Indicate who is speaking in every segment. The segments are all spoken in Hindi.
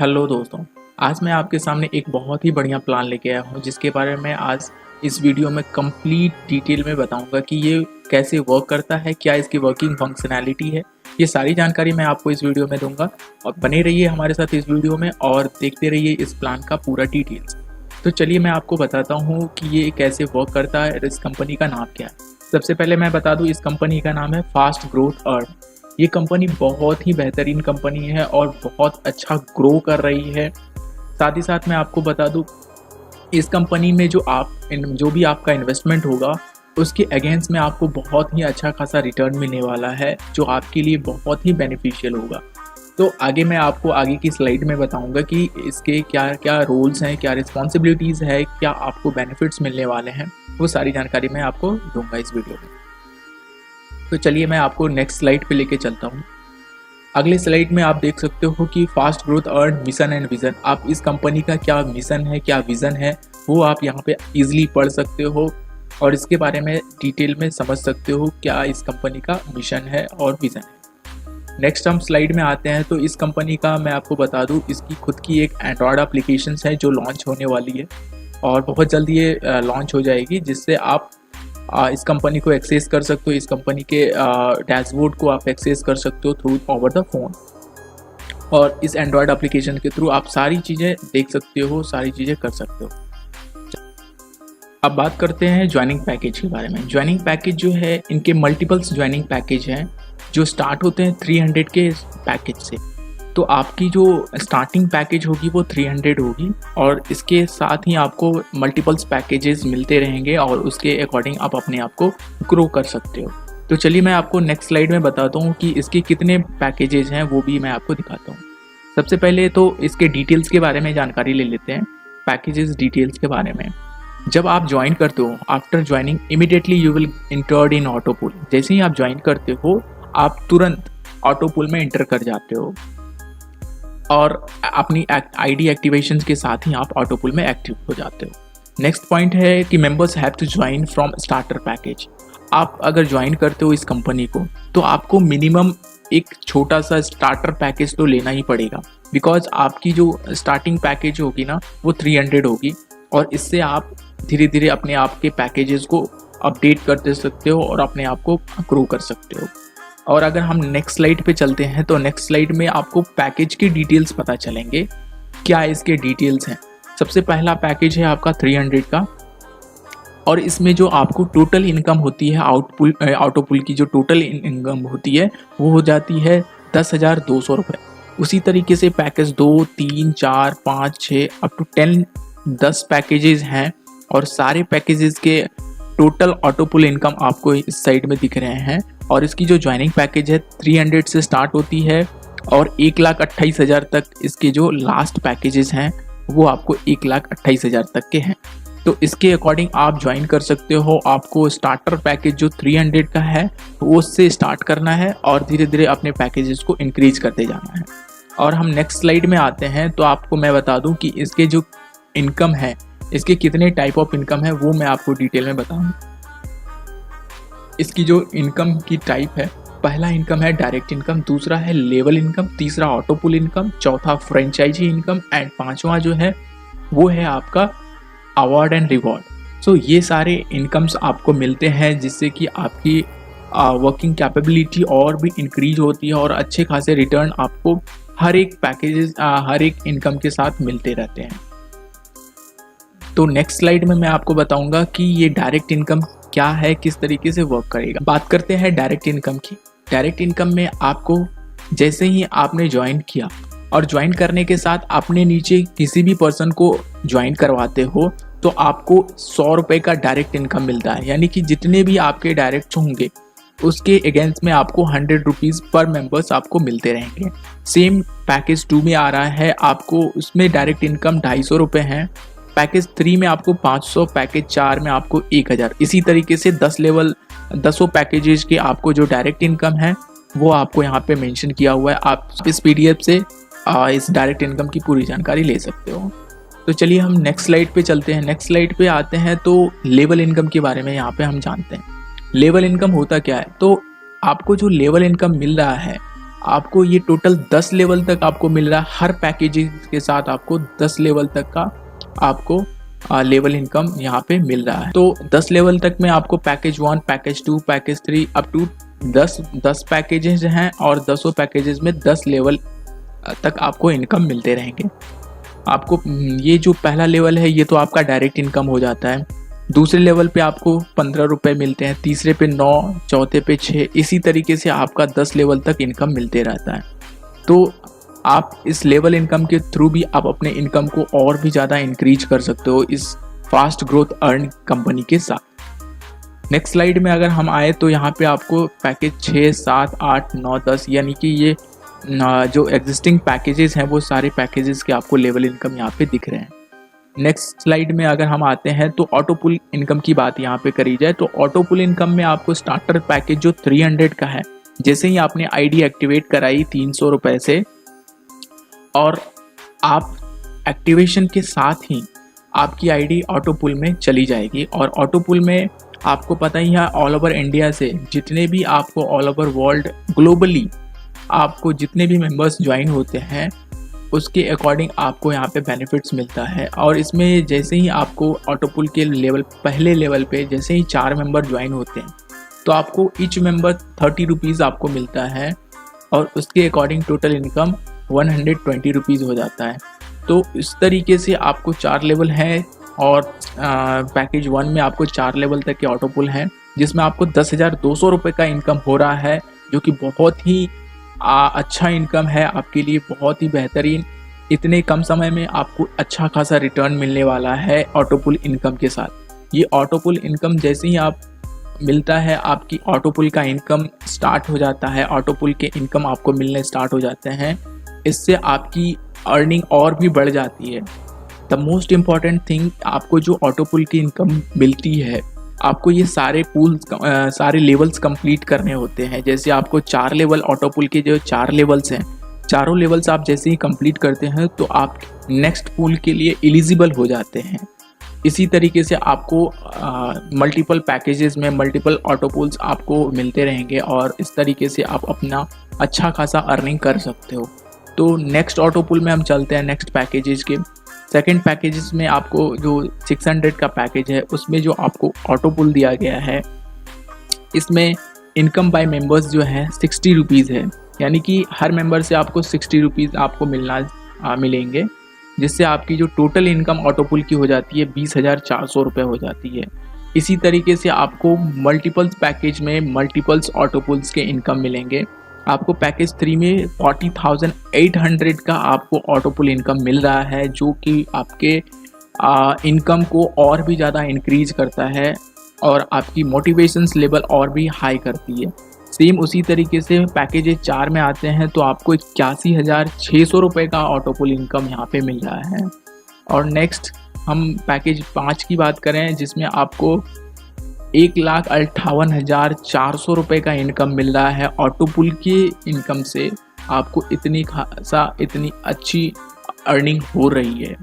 Speaker 1: हेलो दोस्तों। आज मैं आपके सामने एक बहुत ही बढ़िया प्लान लेके आया हूँ जिसके बारे में आज इस वीडियो में कंप्लीट डिटेल में बताऊंगा कि ये कैसे वर्क करता है, क्या इसकी वर्किंग फंक्शनैलिटी है। ये सारी जानकारी मैं आपको इस वीडियो में दूंगा और बने रहिए हमारे साथ इस वीडियो में और देखते रहिए इस प्लान का पूरा डिटेल्स। तो चलिए मैं आपको बताता हूँ कि ये कैसे वर्क करता है और इस कंपनी का नाम क्या है। सबसे पहले मैं बता दूँ, इस कंपनी का नाम है फास्ट ग्रोथ अर्न। ये कंपनी बहुत ही बेहतरीन कंपनी है और बहुत अच्छा ग्रो कर रही है। साथ ही साथ मैं आपको बता दूं, इस कंपनी में जो भी आपका इन्वेस्टमेंट होगा उसके अगेंस्ट में आपको बहुत ही अच्छा खासा रिटर्न मिलने वाला है जो आपके लिए बहुत ही बेनिफिशियल होगा। तो आगे मैं आपको आगे की स्लाइड में बताऊंगा कि इसके क्या क्या रोल्स हैं, क्या रिस्पॉन्सिबिलिटीज़ है, क्या आपको बेनिफिट्स मिलने वाले हैं। वो सारी जानकारी मैं आपको दूंगा इस वीडियो में। तो चलिए मैं आपको नेक्स्ट स्लाइड पे लेके चलता हूँ। अगले स्लाइड में आप देख सकते हो कि fast growth earn mission and vision. आप इस कंपनी का क्या मिशन है, क्या विजन है, वो आप यहाँ पे इजीली पढ़ सकते हो और इसके बारे में डिटेल में समझ सकते हो क्या इस कंपनी का मिशन है और विजन है। नेक्स्ट हम स्लाइड में आते हैं। तो इस कंपनी का मैं आपको बता दूं, इसकी खुद की एक एंड्रॉयड एप्लीकेशन है जो लॉन्च होने वाली है और बहुत जल्दी ये लॉन्च हो जाएगी, जिससे आप इस कंपनी को एक्सेस कर सकते हो। इस कंपनी के डैशबोर्ड को आप एक्सेस कर सकते हो थ्रू ओवर द फोन और इस एंड्रॉयड एप्लीकेशन के थ्रू आप सारी चीज़ें देख सकते हो, सारी चीज़ें कर सकते हो। अब बात करते हैं ज्वाइनिंग पैकेज के बारे में। ज्वाइनिंग पैकेज जो है, इनके मल्टीपल्स ज्वाइनिंग पैकेज हैं जो स्टार्ट होते हैं 300 के पैकेज से। तो आपकी जो स्टार्टिंग पैकेज होगी वो 300 होगी और इसके साथ ही आपको मल्टीपल्स पैकेजेस मिलते रहेंगे और उसके अकॉर्डिंग आप अपने आप को ग्रो कर सकते हो। तो चलिए मैं आपको नेक्स्ट स्लाइड में बताता हूँ कि इसके कितने पैकेजेस हैं, वो भी मैं आपको दिखाता हूँ। सबसे पहले तो इसके डिटेल्स के बारे में जानकारी ले लेते हैं, पैकेजेस डिटेल्स के बारे में। जब आप ज्वाइन करते हो, after joining immediately you will entered in auto pool. जैसे ही आप ज्वाइन करते हो आप तुरंत ऑटो पूल में इंटर कर जाते हो और अपनी आईडी एक्टिवेशन के साथ ही आप ऑटो पूल में एक्टिव हो जाते हो। नेक्स्ट पॉइंट है कि members have to join from starter package. आप अगर ज्वाइन करते हो इस कंपनी को तो आपको मिनिमम एक छोटा सा स्टार्टर पैकेज तो लेना ही पड़ेगा, बिकॉज आपकी जो स्टार्टिंग पैकेज होगी ना वो 300 होगी और इससे आप धीरे धीरे अपने आप के पैकेजेस को अपडेट करते सकते हो और अपने आप को ग्रो कर सकते हो। और अगर हम नेक्स्ट स्लाइड पे चलते हैं तो नेक्स्ट स्लाइड में आपको पैकेज के डिटेल्स पता चलेंगे, क्या इसके डिटेल्स हैं। सबसे पहला पैकेज है आपका 300 का और इसमें जो आपको टोटल इनकम होती है ऑटो पूल की जो टोटल इनकम होती है वो हो जाती है 10,200 रुपये। उसी तरीके से पैकेज 2, 3, 4, 5, 6 अप टू 10 पैकेजेस हैं और सारे पैकेजेस के टोटल ऑटो पूल इनकम आपको इस साइड में दिख रहे हैं। और इसकी जो ज्वाइनिंग पैकेज है 300 से स्टार्ट होती है और 1,28,000 तक इसके जो लास्ट पैकेजेस हैं वो आपको 1,28,000 तक के हैं। तो इसके अकॉर्डिंग आप ज्वाइन कर सकते हो। आपको स्टार्टर पैकेज जो 300 का है वो उससे स्टार्ट करना है और धीरे धीरे अपने पैकेजेस को इंक्रीज करते जाना है। और हम नेक्स्ट स्लाइड में आते हैं तो आपको मैं बता दूं कि इसके जो इनकम है, इसके कितने टाइप ऑफ इनकम है वो मैं आपको डिटेल में बताऊँ। इसकी जो इनकम की टाइप है, पहला इनकम है डायरेक्ट इनकम, दूसरा है लेवल इनकम, तीसरा ऑटो पूल इनकम, चौथा फ्रेंचाइजी इनकम एंड पांचवा जो है वो है आपका अवार्ड एंड रिवॉर्ड। सो ये सारे इनकम्स आपको मिलते हैं जिससे कि आपकी वर्किंग कैपेबिलिटी और भी इंक्रीज होती है और अच्छे खासे रिटर्न आपको हर एक पैकेजेस हर एक इनकम के साथ मिलते रहते हैं। तो नेक्स्ट स्लाइड में मैं आपको बताऊंगा कि ये डायरेक्ट इनकम क्या है, किस तरीके से वर्क करेगा। बात करते हैं डायरेक्ट इनकम की। डायरेक्ट इनकम में आपको जैसे ही आपने ज्वाइन किया और ज्वाइन करने के साथ अपने नीचे किसी भी पर्सन को ज्वाइन करवाते हो तो आपको 100 रुपये का डायरेक्ट इनकम मिलता है। यानी कि जितने भी आपके डायरेक्ट होंगे उसके अगेंस्ट में आपको 100 रुपीज़ पर मेंबर्स आपको मिलते रहेंगे। सेम पैकेज 2 में आ रहा है, आपको उसमें डायरेक्ट इनकम 250 रुपये हैं। पैकेज 3 में आपको 500, पैकेज 4 में आपको 1000। इसी तरीके से 10 पैकेजेस के आपको जो डायरेक्ट इनकम है वो आपको यहाँ पे मेंशन किया हुआ है। आप इस PDF से इस डायरेक्ट इनकम की पूरी जानकारी ले सकते हो। तो चलिए हम नेक्स्ट स्लाइड पे चलते हैं। नेक्स्ट स्लाइड पे आते हैं तो लेवल इनकम के बारे में यहाँ पे हम जानते हैं। लेवल इनकम होता क्या है, तो आपको जो लेवल इनकम मिल रहा है आपको ये टोटल 10 लेवल तक आपको मिल रहा है। हर पैकेज के साथ आपको 10 लेवल तक का आपको लेवल इनकम यहाँ पे मिल रहा है। तो 10 लेवल तक में आपको package 1, package 2, package 3 up to 10 packages हैं और 10 पैकेजेस में 10 लेवल तक आपको इनकम मिलते रहेंगे। आपको ये जो पहला लेवल है ये तो आपका डायरेक्ट इनकम हो जाता है। दूसरे लेवल पे आपको 15 रुपये मिलते हैं, तीसरे पे 9, चौथे पे 6, इसी तरीके से आपका 10 लेवल तक इनकम मिलते रहता है। तो आप इस लेवल इनकम के थ्रू भी आप अपने इनकम को और भी ज़्यादा इंक्रीज कर सकते हो इस फास्ट ग्रोथ अर्न कंपनी के साथ। नेक्स्ट स्लाइड में अगर हम आए तो यहाँ पे आपको पैकेज 6, 7, 8, 9, 10 यानी कि ये जो एग्जिस्टिंग पैकेजेस हैं वो सारे पैकेजेस के आपको लेवल इनकम यहाँ पे दिख रहे हैं। नेक्स्ट स्लाइड में अगर हम आते हैं तो ऑटो पुल इनकम की बात यहाँ पे करी जाए तो ऑटो पुल इनकम में आपको स्टार्टर पैकेज जो 300 का है, जैसे ही आपने आईडी एक्टिवेट कराई 300 रुपये से और आप एक्टिवेशन के साथ ही आपकी आईडी ऑटो पुल में चली जाएगी। और ऑटो पुल में आपको पता ही है ऑल ओवर इंडिया से जितने भी आपको ऑल ओवर वर्ल्ड ग्लोबली आपको जितने भी मेंबर्स ज्वाइन होते हैं उसके अकॉर्डिंग आपको यहाँ पे बेनिफिट्स मिलता है। और इसमें जैसे ही आपको ऑटो पुल के लेवल पहले लेवल पे जैसे ही 4 मेंबर ज्वाइन होते हैं तो आपको ईच मेंबर 30 रुपीज़ आपको मिलता है और उसके अकॉर्डिंग टोटल इनकम 120 रुपीज़ हो जाता है। तो इस तरीके से आपको 4 लेवल हैं और पैकेज 1 में आपको 4 लेवल तक के ऑटो पुल हैं जिसमें आपको 10,200 रुपये का इनकम हो रहा है, जो कि बहुत ही अच्छा इनकम है आपके लिए, बहुत ही बेहतरीन। इतने कम समय में आपको अच्छा खासा रिटर्न मिलने वाला है ऑटो पुल इनकम के साथ। ये ऑटो पुल इनकम जैसे ही आप मिलता है आपकी ऑटो पुल का इनकम स्टार्ट हो जाता है, ऑटो पुल के इनकम आपको मिलने स्टार्ट हो जाते हैं। इससे आपकी अर्निंग और भी बढ़ जाती है। द मोस्ट इम्पॉर्टेंट थिंग, आपको जो ऑटो पुल की इनकम मिलती है आपको ये सारे पूल्स सारे लेवल्स कंप्लीट करने होते हैं। जैसे आपको 4 लेवल ऑटो पुल के जो 4 लेवल्स हैं, चारों लेवल्स आप जैसे ही कंप्लीट करते हैं तो आप नेक्स्ट पूल के लिए एलिजिबल हो जाते हैं। इसी तरीके से आपको मल्टीपल पैकेजेस में मल्टीपल ऑटो पुल्स आपको मिलते रहेंगे और इस तरीके से आप अपना अच्छा खासा अर्निंग कर सकते हो। तो नेक्स्ट ऑटो पुल में हम चलते हैं नेक्स्ट पैकेजेस के। सेकंड पैकेजेस में आपको जो 600 का पैकेज है उसमें जो आपको ऑटो पुल दिया गया है इसमें इनकम बाय मेंबर्स जो है 60 रुपीज़ है, यानी कि हर मेंबर से आपको 60 रुपीज़ आपको मिलेंगे, जिससे आपकी जो टोटल इनकम ऑटो पुल की हो जाती है 20,400 रुपये हो जाती है। इसी तरीके से आपको मल्टीपल्स पैकेज में मल्टीपल्स ऑटो पुल्स के इनकम मिलेंगे। आपको पैकेज 3 में 40,800 का आपको ऑटो पुल इनकम मिल रहा है, जो कि आपके इनकम को और भी ज़्यादा इंक्रीज करता है और आपकी मोटिवेशंस लेवल और भी हाई करती है। सेम उसी तरीके से पैकेज 4 में आते हैं तो आपको 81,600 रुपये का ऑटो पुल इनकम यहाँ पे मिल रहा है। और नेक्स्ट हम पैकेज 5 की बात करें जिसमें आपको 1,58,400 रुपये का इनकम मिल रहा है। ऑटो पुल की इनकम से आपको इतनी अच्छी अर्निंग हो रही है।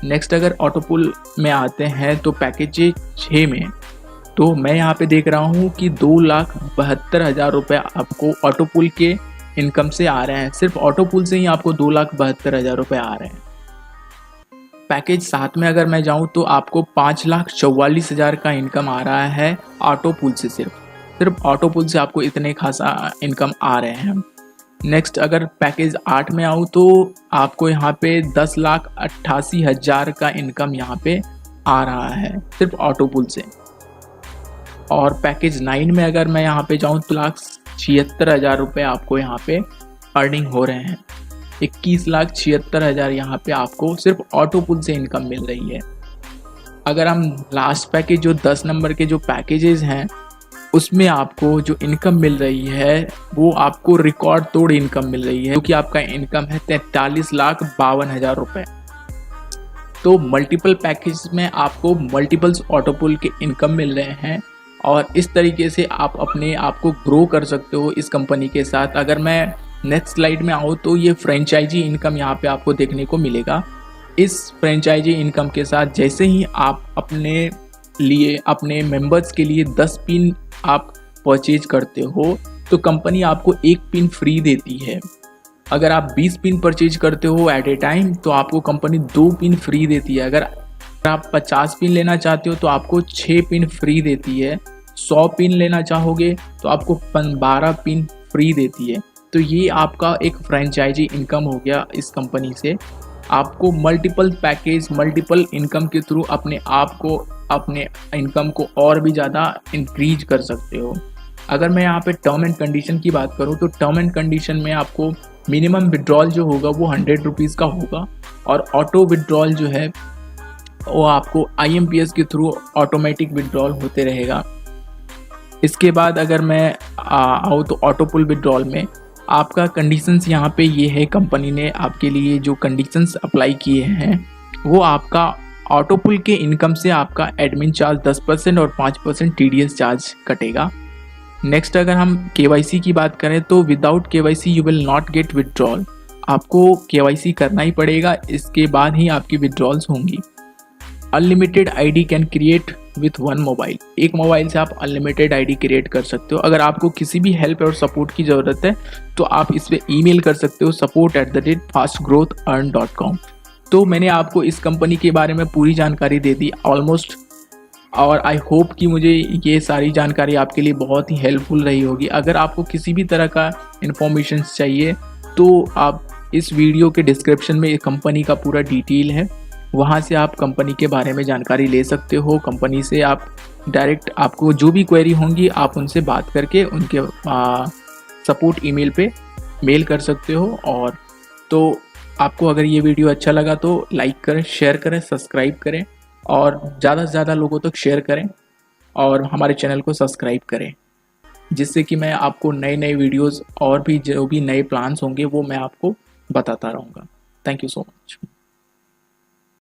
Speaker 1: नेक्स्ट अगर ऑटो पुल में आते हैं तो पैकेज 6 में तो मैं यहाँ पे देख रहा हूँ कि 2,72,000 रुपये आपको ऑटो पुल के इनकम से आ रहे हैं। सिर्फ ऑटो पुल से ही आपको 2,72,000 रुपये आ रहे हैं। पैकेज 7 में अगर मैं जाऊं तो आपको 5,44,000 का इनकम आ रहा है ऑटो पुल से। सिर्फ ऑटो पुल से आपको इतने खासा इनकम आ रहे हैं। नेक्स्ट अगर पैकेज 8 में आऊँ तो आपको यहाँ पे 10,88,000 का इनकम यहाँ पे आ रहा है सिर्फ ऑटो पुल से। और पैकेज 9 में अगर मैं यहाँ पे जाऊँ तो 1,76,000 रुपये आपको यहाँ पे अर्निंग हो रहे हैं। 21,76,000 यहाँ पे आपको सिर्फ ऑटो पुल से इनकम मिल रही है। अगर हम लास्ट पैकेज जो 10 नंबर के जो पैकेजेस हैं उसमें आपको जो इनकम मिल रही है वो आपको रिकॉर्ड तोड़ इनकम मिल रही है, क्योंकि आपका इनकम है 43,52,000 रुपये। तो मल्टीपल पैकेज में आपको मल्टीपल्स ऑटो पुल के इनकम मिल रहे हैं और इस तरीके से आप अपने आप को ग्रो कर सकते हो इस कंपनी के साथ। अगर मैं नेक्स्ट स्लाइड में आऊँ तो ये फ्रेंचाइजी इनकम यहाँ पे आपको देखने को मिलेगा। इस फ्रेंचाइजी इनकम के साथ जैसे ही आप अपने मेंबर्स के लिए 10 पिन आप परचेज करते हो तो कंपनी आपको एक पिन फ्री देती है। अगर आप 20 पिन परचेज करते हो एट ए टाइम तो आपको कंपनी 2 पिन फ्री देती है। अगर आप 50 पिन लेना चाहते हो तो आपको 6 पिन फ्री देती है। 100 पिन लेना चाहोगे तो आपको 12 पिन फ्री देती है। तो ये आपका एक फ्रेंचाइजी इनकम हो गया इस कंपनी से। आपको मल्टीपल पैकेज, मल्टीपल इनकम के थ्रू अपने आप को, अपने इनकम को और भी ज़्यादा इंक्रीज कर सकते हो। अगर मैं यहाँ पे टर्म एंड कंडीशन की बात करूँ तो टर्म एंड कंडीशन में आपको मिनिमम विड्रॉल जो होगा वो 100 रुपीज़ का होगा, और ऑटो विड्रॉल जो है वो आपको IMPS के थ्रू ऑटोमेटिक विड्रॉल होते रहेगा। इसके बाद अगर मैं आऊँ तो ऑटो पुल विड्रॉल में आपका कंडीशंस यहाँ पे ये है, कंपनी ने आपके लिए जो कंडीशंस अप्लाई किए हैं वो आपका ऑटो पुल के इनकम से आपका एडमिन चार्ज 10% और 5% TDS चार्ज कटेगा। नेक्स्ट अगर हम KYC की बात करें तो without KYC you will not gate withdrawal. आपको KYC करना ही पड़ेगा, इसके बाद ही आपकी विड्रॉल्स होंगी। Unlimited ID can create with 1 mobile. एक मोबाइल से आप अनलिमिटेड ID क्रिएट कर सकते हो। अगर आपको किसी भी हेल्प और सपोर्ट की ज़रूरत है तो आप इस पर ईमेल कर सकते हो support@fastgrowthearn.com। तो मैंने आपको इस कंपनी के बारे में पूरी जानकारी दे दी ऑलमोस्ट, और आई होप कि मुझे ये सारी जानकारी आपके लिए बहुत ही हेल्पफुल रही होगी। अगर आपको किसी भी तरह का इन्फॉर्मेशन चाहिए तो आप इस वीडियो के डिस्क्रिप्शन में कंपनी का पूरा डिटेल है, वहाँ से आप कंपनी के बारे में जानकारी ले सकते हो। कंपनी से आप डायरेक्ट, आपको जो भी क्वेरी होंगी आप उनसे बात करके उनके सपोर्ट ईमेल पे मेल कर सकते हो। और तो आपको अगर ये वीडियो अच्छा लगा तो लाइक करें, शेयर करें, सब्सक्राइब करें और ज़्यादा से ज़्यादा लोगों तक शेयर करें, और हमारे चैनल को सब्सक्राइब करें, जिससे कि मैं आपको नए नए वीडियोस और भी जो भी नए प्लान्स होंगे वो मैं आपको बताता रहूँगा। Thank you so much.